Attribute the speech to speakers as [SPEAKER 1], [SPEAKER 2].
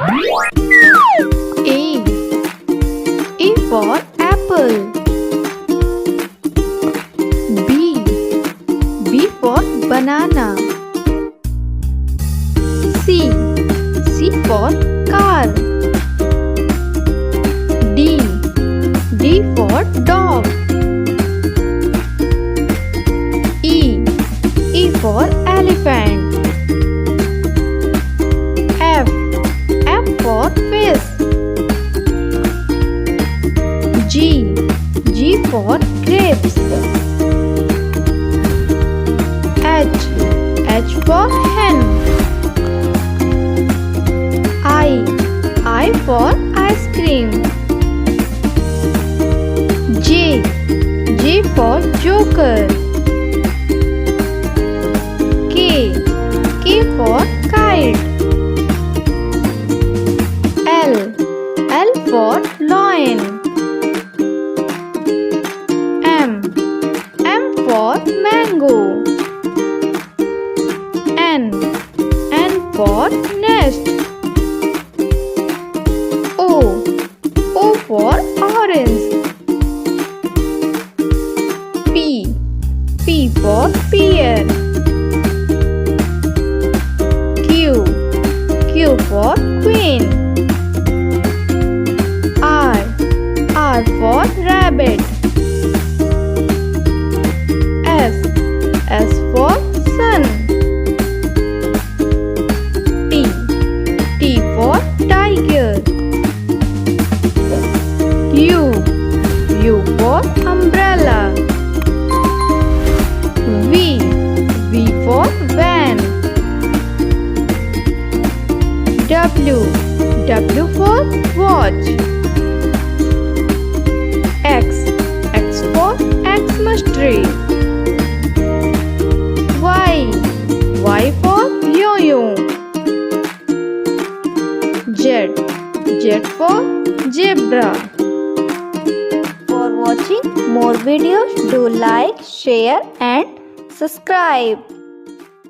[SPEAKER 1] A. A for apple. B. B for banana. C. C for car. D. D for dog. E. E for elephant. F. F for fish. G. G for grapes. H. H for hen. I for ice cream. J. J for joker. K. K for kite. L. L for lion. M. M for mango. N. N for nest. O. O for orange. P. P for pear. Q. Q for queen. R. R for rabbit. S. S for sun. T. T for tiger. U. U for umbrella. V. V for van. W. W for watch. X. X for Xmas tree. Y. Y for yo-yo. Z. Z for zebra.
[SPEAKER 2] For watching more videos, do like, share and subscribe.